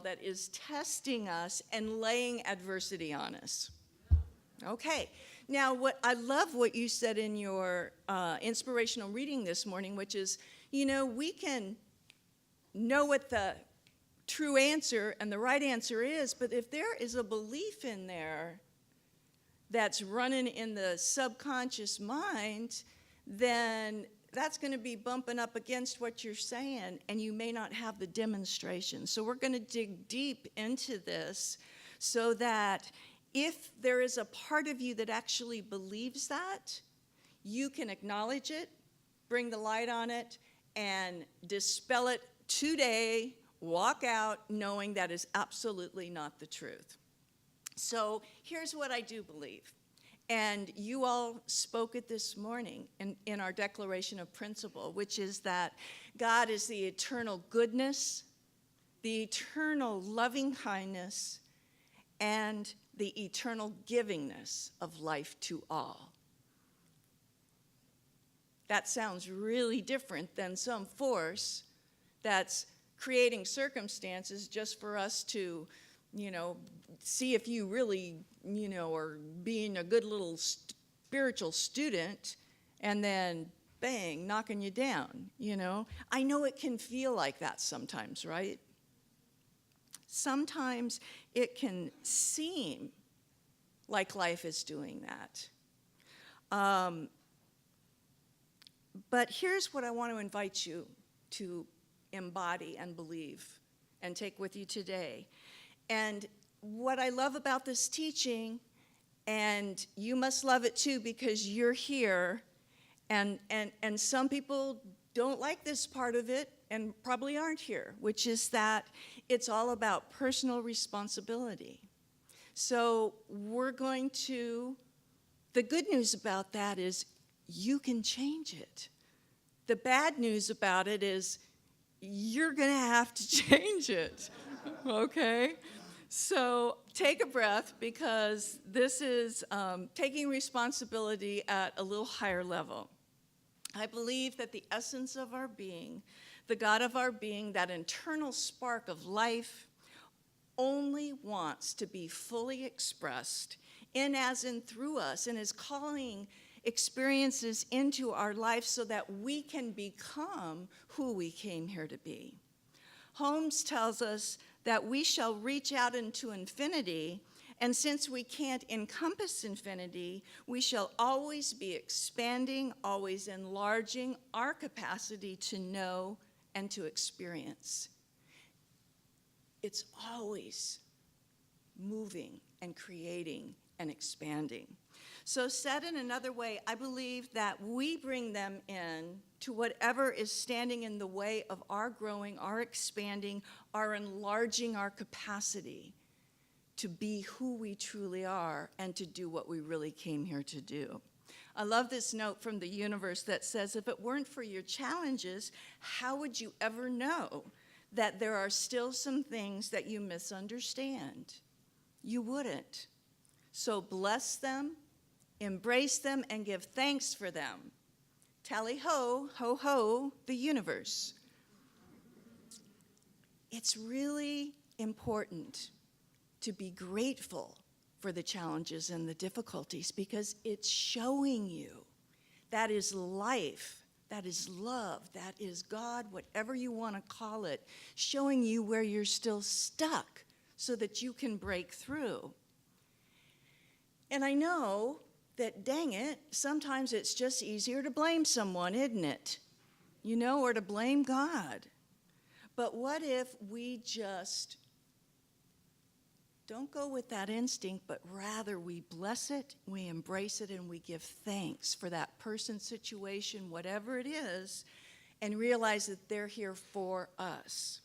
that is testing us and laying adversity on us. Okay. Now, I love what you said in your inspirational reading this morning, which is, we can know what the true answer and the right answer is, but if there is a belief in there that's running in the subconscious mind, then that's going to be bumping up against what you're saying, and you may not have the demonstration. So we're going to dig deep into this so that if there is a part of you that actually believes that, you can acknowledge it, bring the light on it, and dispel it today, walk out knowing that is absolutely not the truth. So here's what I do believe. And you all spoke it this morning in our declaration of principle, which is that God is the eternal goodness, the eternal loving kindness, and the eternal givingness of life to all. That sounds really different than some force that's creating circumstances just for us to, see if you really, are being a good little spiritual student, and then bang, knocking you down, I know it can feel like that sometimes, right? Sometimes it can seem like life is doing that. But here's what I want to invite you to embody and believe and take with you today. And what I love about this teaching, and you must love it too because you're here, and some people don't like this part of it and probably aren't here, which is that it's all about personal responsibility. So the good news about that is you can change it. The bad news about it is you're going to have to change it, okay? So take a breath, because this is taking responsibility at a little higher level. I believe that the essence of our being, the God of our being, that internal spark of life, only wants to be fully expressed in, as in, through us, and is calling experiences into our life so that we can become who we came here to be. Holmes tells us that we shall reach out into infinity, and since we can't encompass infinity, we shall always be expanding, always enlarging our capacity to know and to experience. It's always moving and creating and expanding. So said in another way, I believe that we bring them in to whatever is standing in the way of our growing, our expanding, our enlarging our capacity to be who we truly are and to do what we really came here to do. I love this note from the universe that says, if it weren't for your challenges, how would you ever know that there are still some things that you misunderstand? You wouldn't. So bless them, embrace them, and give thanks for them. Tally ho, ho ho, the universe. It's really important to be grateful for the challenges and the difficulties, because it's showing you that is life, that is love, that is God, whatever you want to call it, showing you where you're still stuck so that you can break through. And I know that, dang it, sometimes it's just easier to blame someone, isn't it? Or to blame God. But what if we just don't go with that instinct, but rather we bless it, we embrace it, and we give thanks for that person, situation, whatever it is, and realize that they're here for us,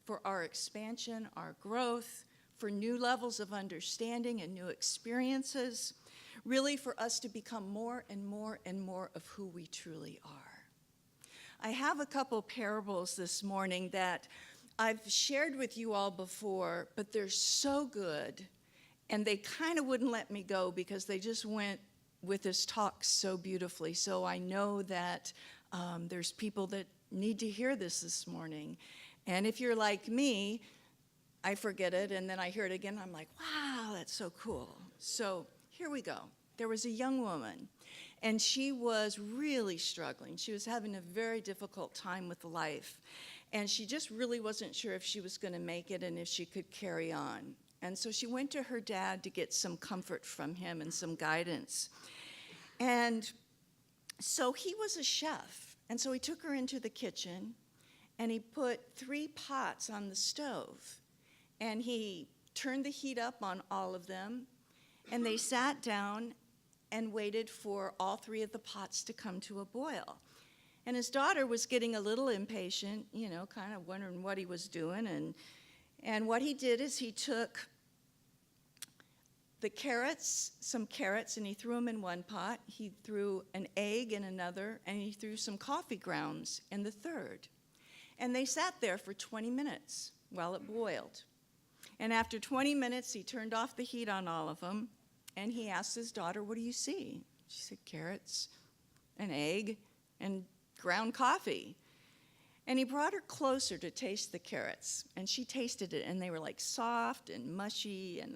for our expansion, our growth, for new levels of understanding and new experiences, really for us to become more and more and more of who we truly are. I have a couple parables this morning that I've shared with you all before, but they're so good, and they kind of wouldn't let me go because they just went with this talk so beautifully. So I know that there's people that need to hear this morning. And if you're like me, I forget it, and then I hear it again. I'm like, wow, that's so cool. So here we go. There was a young woman, and she was really struggling. She was having a very difficult time with life, and she just really wasn't sure if she was going to make it and if she could carry on. And so she went to her dad to get some comfort from him and some guidance. And so he was a chef, and so he took her into the kitchen, and he put 3 pots on the stove, and he turned the heat up on all of them, and they sat down and waited for all 3 of the pots to come to a boil. And his daughter was getting a little impatient, you know, kind of wondering what he was doing. And what he did is he took some carrots, and he threw them in one pot. He threw an egg in another, and he threw some coffee grounds in the third. And they sat there for 20 minutes while it boiled. And after 20 minutes, he turned off the heat on all of them, and he asked his daughter, "What do you see?" She said, "Carrots, an egg, and ground coffee." And he brought her closer to taste the carrots, and she tasted it, and they were like soft and mushy, and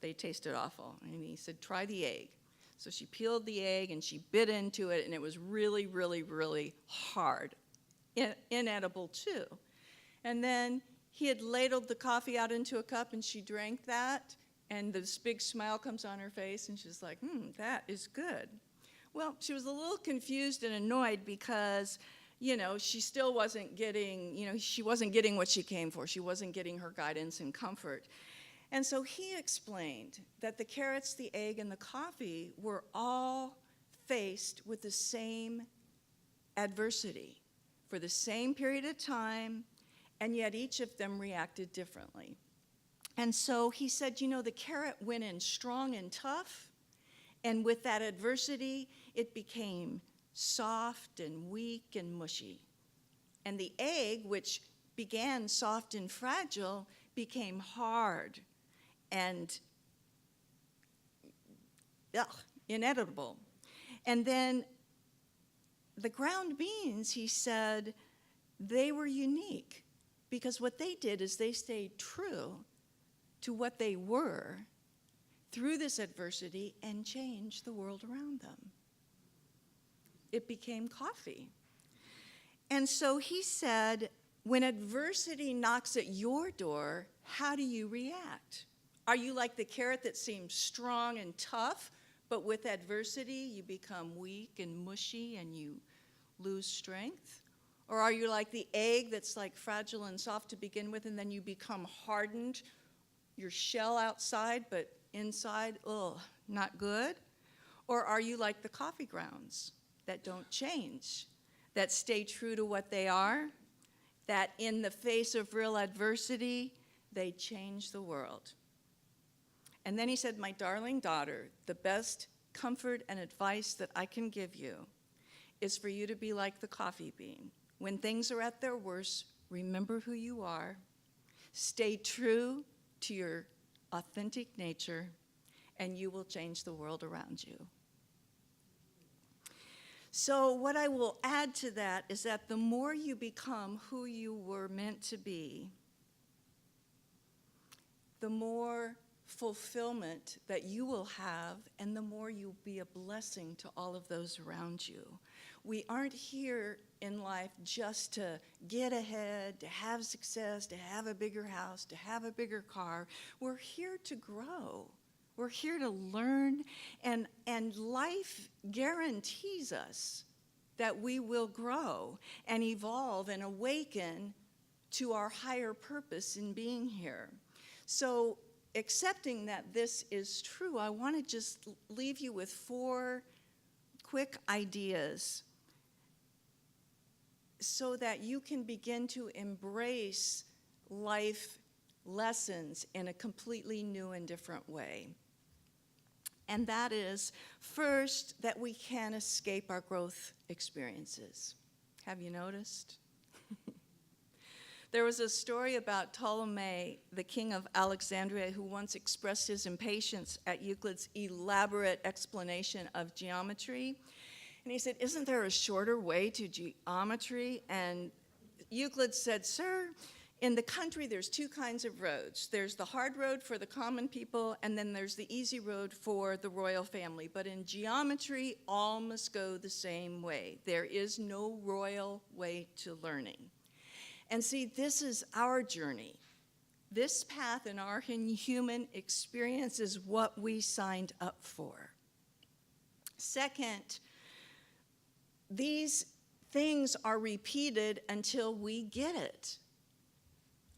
they tasted awful. And he said, "Try the egg." So she peeled the egg, and she bit into it, and it was really, really, really hard, inedible too. And then he had ladled the coffee out into a cup, and she drank that, and this big smile comes on her face, and she's like, that is good. Well, she was a little confused and annoyed because, you know, she still wasn't getting, she wasn't getting what she came for. She wasn't getting her guidance and comfort. And so he explained that the carrots, the egg, and the coffee were all faced with the same adversity for the same period of time, and yet each of them reacted differently. And so he said, the carrot went in strong and tough, and with that adversity, it became soft and weak and mushy. And the egg, which began soft and fragile, became hard and inedible. And then the ground beans, he said, they were unique because what they did is they stayed true to what they were through this adversity and changed the world around them. It became coffee. And so he said, when adversity knocks at your door, how do you react? Are you like the carrot that seems strong and tough, but with adversity you become weak and mushy and you lose strength? Or are you like the egg that's like fragile and soft to begin with, and then you become hardened, your shell outside, but inside, not good? Or are you like the coffee grounds that don't change, that stay true to what they are, that in the face of real adversity, they change the world? And then he said, "My darling daughter, the best comfort and advice that I can give you is for you to be like the coffee bean. When things are at their worst, remember who you are, stay true to your authentic nature, and you will change the world around you." So what I will add to that is that the more you become who you were meant to be, the more fulfillment that you will have, and the more you'll be a blessing to all of those around you. We aren't here in life just to get ahead, to have success, to have a bigger house, to have a bigger car. We're here to grow. We're here to learn, and life guarantees us that we will grow and evolve and awaken to our higher purpose in being here. So accepting that this is true, I want to just leave you with 4 quick ideas so that you can begin to embrace life lessons in a completely new and different way. And that is, first, that we can escape our growth experiences. Have you noticed? There was a story about Ptolemy, the king of Alexandria, who once expressed his impatience at Euclid's elaborate explanation of geometry. And he said, "Isn't there a shorter way to geometry?" And Euclid said, "Sir, In the country, there's two kinds of roads. There's the hard road for the common people, and then there's the easy road for the royal family. But in geometry, all must go the same way. There is no royal way to learning. And see, this is our journey. This path in our human experience is what we signed up for. Second, these things are repeated until we get it.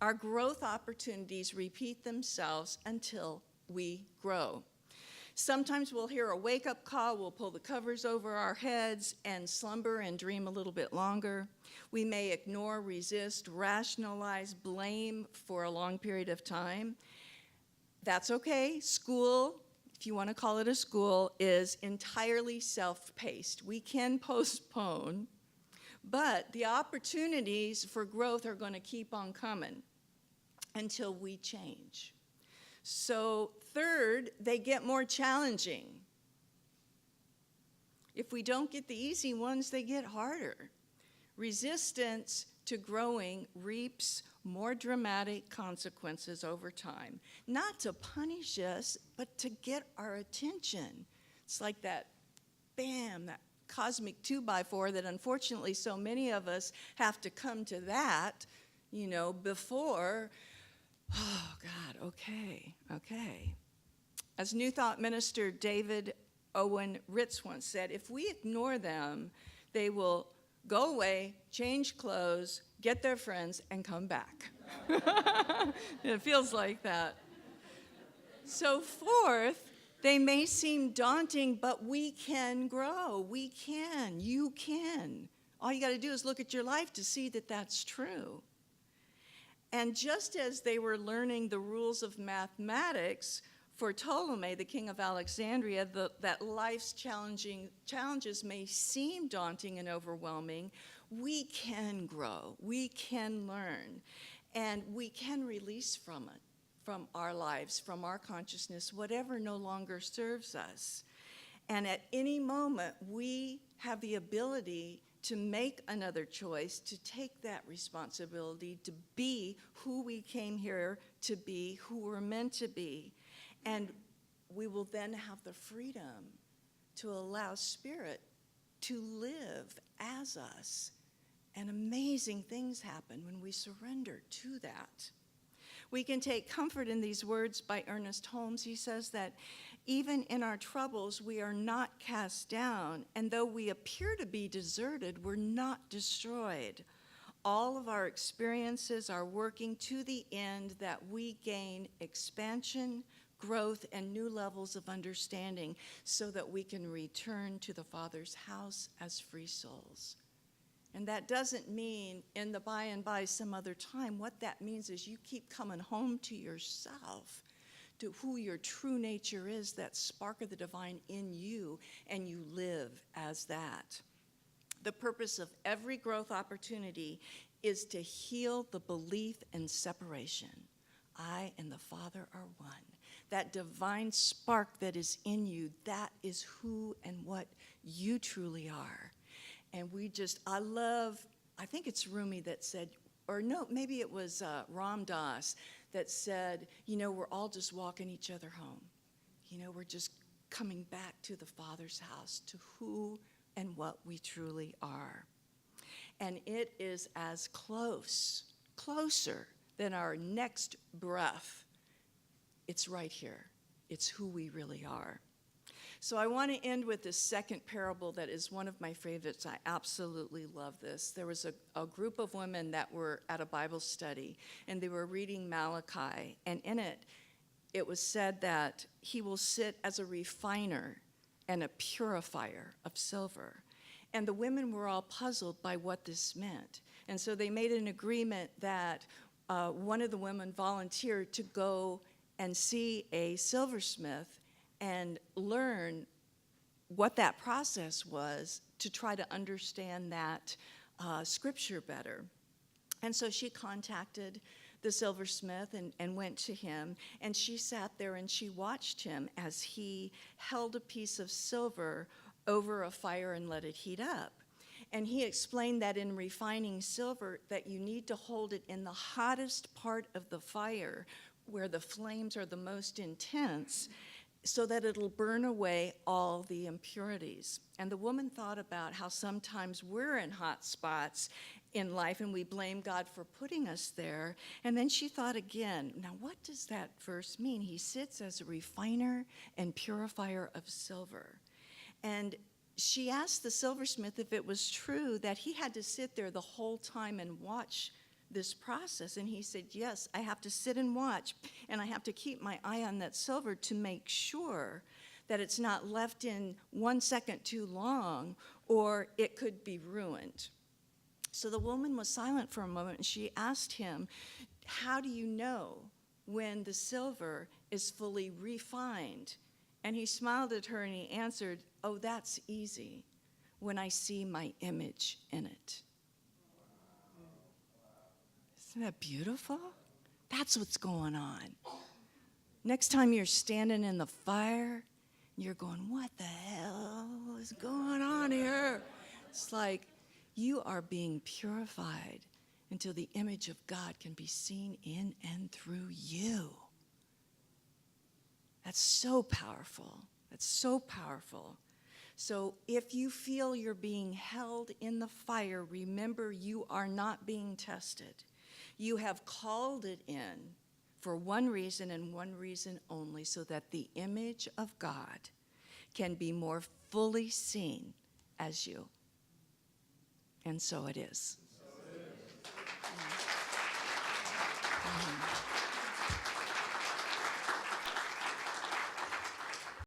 Our growth opportunities repeat themselves until we grow. Sometimes we'll hear a wake-up call, we'll pull the covers over our heads and slumber and dream a little bit longer. We may ignore, resist, rationalize, blame for a long period of time. That's okay. School, if you want to call it a school, is entirely self-paced. We can postpone, but the opportunities for growth are going to keep on coming until we change. So third, they get more challenging. If we don't get the easy ones, they get harder. Resistance to growing reaps more dramatic consequences over time, not to punish us, but to get our attention. It's like that, bam, that cosmic 2x4 that unfortunately so many of us have to come to that, before, oh God, okay. As New Thought minister David Owen Ritz once said, if we ignore them, they will go away, change clothes, get their friends, and come back. It feels like that. So fourth, they may seem daunting, but we can grow. We can. You can. All you got to do is look at your life to see that that's true. And just as they were learning the rules of mathematics for Ptolemy, the king of Alexandria, that life's challenges may seem daunting and overwhelming, we can grow, we can learn, and we can release from it, from our lives, from our consciousness, whatever no longer serves us. And at any moment, we have the ability to make another choice, to take that responsibility, to be who we came here to be, who we're meant to be. And we will then have the freedom to allow Spirit to live as us. And amazing things happen when we surrender to that. We can take comfort in these words by Ernest Holmes. He says that even in our troubles, we are not cast down, and though we appear to be deserted, we're not destroyed. All of our experiences are working to the end that we gain expansion, growth, and new levels of understanding so that we can return to the Father's house as free souls. And that doesn't mean in the by and by some other time. What that means is you keep coming home to yourself, to who your true nature is, that spark of the divine in you, and you live as that. The purpose of every growth opportunity is to heal the belief in separation. I and the Father are one. That divine spark that is in you, that is who and what you truly are. And I think it's Rumi that said, or no, maybe it was Ram Dass that said, we're all just walking each other home. We're just coming back to the Father's house, to who and what we truly are. And it is as closer than our next breath. It's right here. It's who we really are. So I want to end with this second parable that is one of my favorites. I absolutely love this. There was a group of women that were at a Bible study, and they were reading Malachi. And in it, it was said that he will sit as a refiner and a purifier of silver. And the women were all puzzled by what this meant. And so they made an agreement that one of the women volunteered to go and see a silversmith and learn what that process was to try to understand that scripture better. And so she contacted the silversmith and went to him, and she sat there and she watched him as he held a piece of silver over a fire and let it heat up. And he explained that in refining silver, that you need to hold it in the hottest part of the fire, where the flames are the most intense, so that it'll burn away all the impurities. And the woman thought about how sometimes we're in hot spots in life and we blame God for putting us there. And then she thought again, now what does that verse mean? He sits as a refiner and purifier of silver. And she asked the silversmith if it was true that he had to sit there the whole time and watch this process. And he said, yes, I have to sit and watch, and I have to keep my eye on that silver to make sure that it's not left in 1 second too long, or it could be ruined. So the woman was silent for a moment, and she asked him, how do you know when the silver is fully refined? And he smiled at her and he answered, oh, that's easy, when I see my image in it. Isn't that beautiful? That's what's going on. Next time you're standing in the fire, you're going, what the hell is going on here? It's like you are being purified until the image of God can be seen in and through you. That's so powerful. That's so powerful. So if you feel you're being held in the fire, remember you are not being tested. You have called it in for one reason and one reason only, so that the image of God can be more fully seen as you. And so it is.